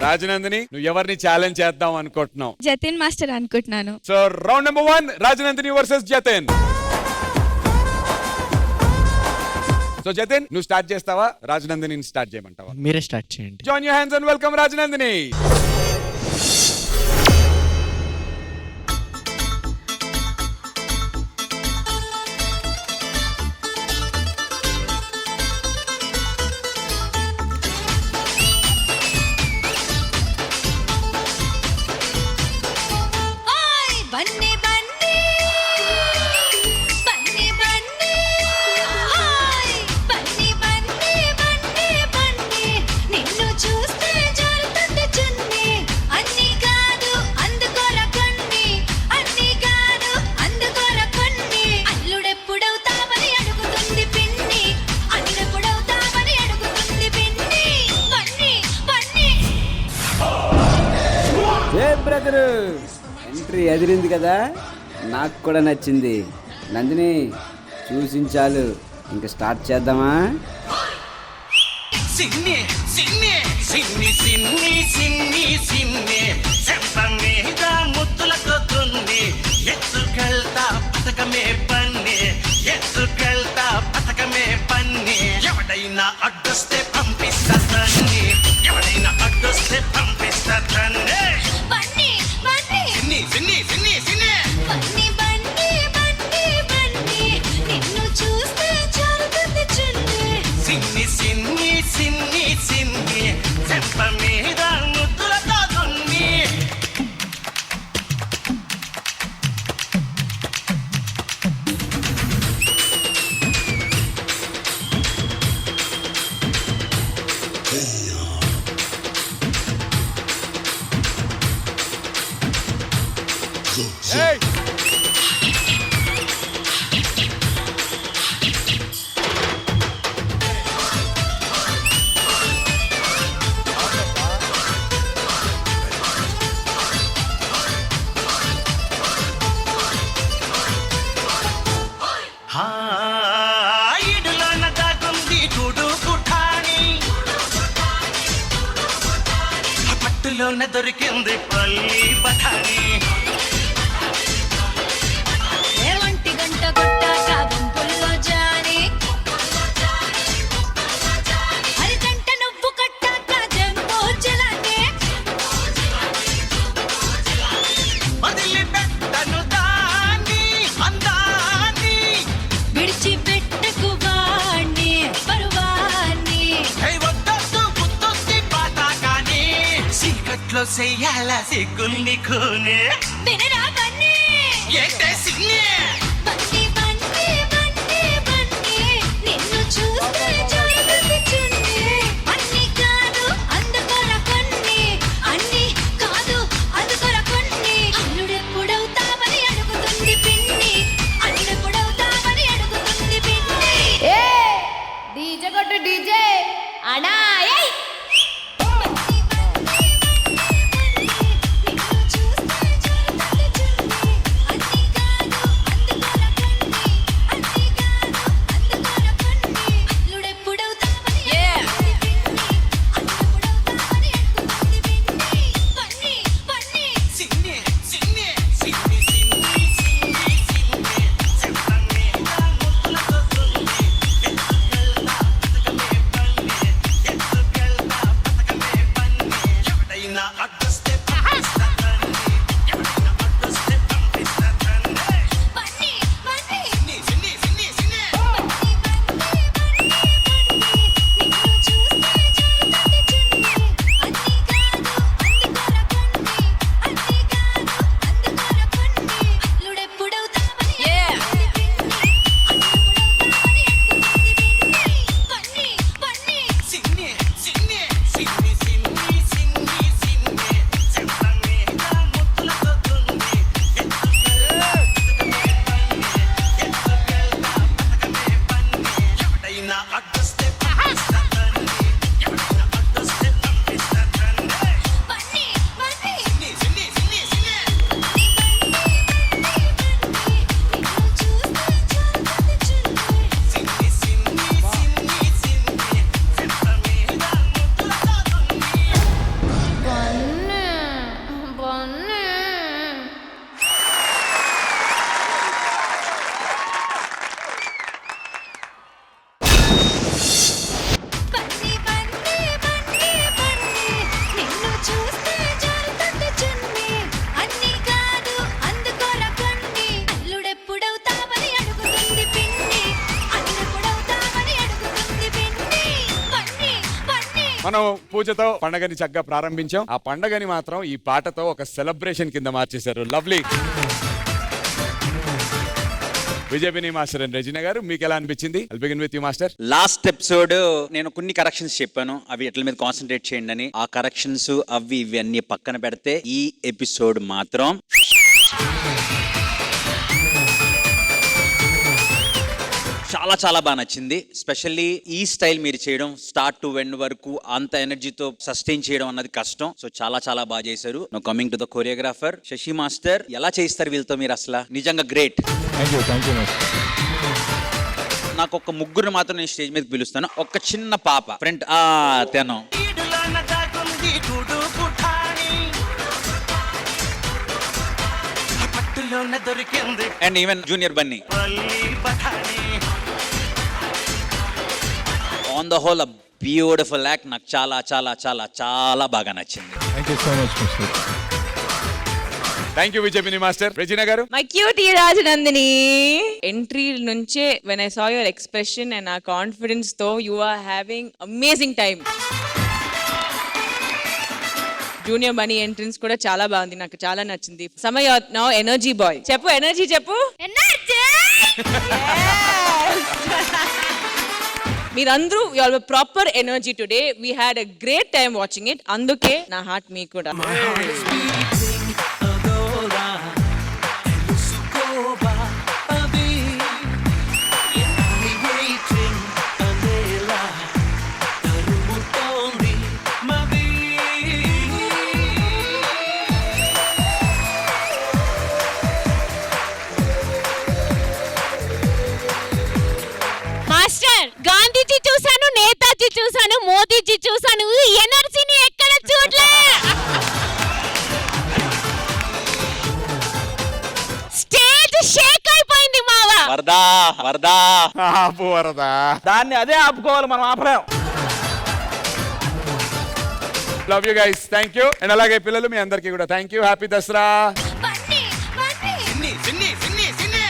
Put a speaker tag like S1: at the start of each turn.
S1: రాజనందిని, నువ్వు ఎవరిని ఛాలెంజ్ చేద్దాం అనుకుంటున్నావు?
S2: జతిన్ మాస్టర్ అనుకుంటున్నాను.
S1: So round number 1, Rajanandini versus Jatin. So Jatin, నువ్వు స్టార్ట్ చేస్తావా, రాజనందిని స్టార్ట్ చేయమంటావా?
S3: మీరే స్టార్ట్ చేయండి.
S1: Join your hands and welcome Rajanandini.
S4: Entry ఎదిరింది కదా, నాకు కూడా నచ్చింది. నందిని చూసించాలు, ఇంకా స్టార్ట్ చేద్దామా?
S5: సిన్ని సిన్ని సిన్ని సిన్ని సిన్ని సిన్ని చెంప మీద ముద్దులతో తుంది, ఎత్తుకెళ్తా పథకమే పన్ని, ఎత్తుకెళ్తా పథకమే పన్ని. ఎవడైనా అడ్డొస్తే పంపిస్తా తన్ని, ఎవడైనా అడ్డొస్తే పంపిస్తా తన్ని. సిన్ని సిన్ని సిన్ని సిన్ని సిన్ని సిన్ని సిన్ని సిన్ని చెంప మీద ముద్దులతో తుంది.
S1: Hey!
S5: ఇడులోన దాగుంది గూడు పుఠాని, పట్టులోన దొరికింది పల్లి బఠాని. చెయ్యాల సిగ్గుల్ని కూనే ఏంటే సిగ్నే.
S6: డీజే కొట్టు డీజే అనా.
S1: మనం పూజతో పండగని చక్కగా ప్రారంభించాం. ఆ పండగని మాత్రం ఈ పాటతో ఒక సెలబ్రేషన్ కింద మార్చేశారు. లవ్లీ. విజయపిని మాస్టర్ అండ్ రెజినా గారు, మీకు ఎలా అనిపించింది? I'll begin with you master.
S2: Last episode నేను కొన్ని కరెక్షన్స్ చెప్పాను, అవి ఎట్ల మీద కాన్సన్ట్రేట్ చేయండి అని. ఆ కరెక్షన్స్ అవి ఇవి అన్ని పక్కన పెడితే ఈ ఎపిసోడ్ మాత్రం చాలా చాలా బాగా నచ్చింది. స్పెషల్లీ ఈ స్టైల్ మీరు చేయడం, స్టార్ట్ టు ఎండ్ వరకు అంత ఎనర్జీతో సస్టైన్ చేయడం అన్నది కష్టం. సో చాలా చాలా బాగా చేశారు. Now coming to the choreographer Shashi master, ఎలా చేస్తారు వీళ్ళతో మీరు? అసలు నిజంగా గ్రేట్. నాకు ఒక ముగ్గురు మాత్రం నేను స్టేజ్ మీద పిలుస్తాను. ఒక చిన్న పాప ఫ్రంట్ తెనం,
S5: ఈడులోన దాగుంది గూడు పుఠాని పట్టులోన దొరికింది
S2: అండ్ ఈవెన్ జూనియర్ బన్నీ.
S5: పల్లి బఠాని.
S2: On the whole beautiful act. నాకు చాలా చాలా చాలా చాలా బాగా నచ్చింది.
S1: థ్యాంక్ యూ విజయపిని మాస్టర్. రెజినా గారు.
S3: మై క్యూటీ రాజనందిని, ఎంట్రీ నుంచే when I saw your expression and ఆ కాన్ఫిడెన్స్ తో you are having amazing time. Junior Mani entrance కూడా చాలా బాగుంది, నాకు చాలా నచ్చింది. సమయ నౌ ఎనర్జీ బాయ్. చెప్పు ఎనర్జీ చెప్పు. మీరందరూ your proper energy today. We had a great time watching it. అందుకే నా హార్ట్ మీకు కూడా.
S6: మాస్టర్, గాంధీజీ చూసాను, నేతాజీ చూసాను, మోదీజీ చూసాను, ఈ ఎనర్జీని ఎక్కడ చూడలే. స్టేజ్ షేక్ అయిపోయింది మావా.
S2: వరదా వరదా.
S1: ఆపు వరదా.
S7: దాన్ని అదే ఆపుకోవాలి, మనం ఆపలేం.
S1: Love you guys. Thank you. And అలాగే పిల్లలు మీ అందరికీ కూడా థ్యాంక్ యూ. హ్యాపీ దసరా.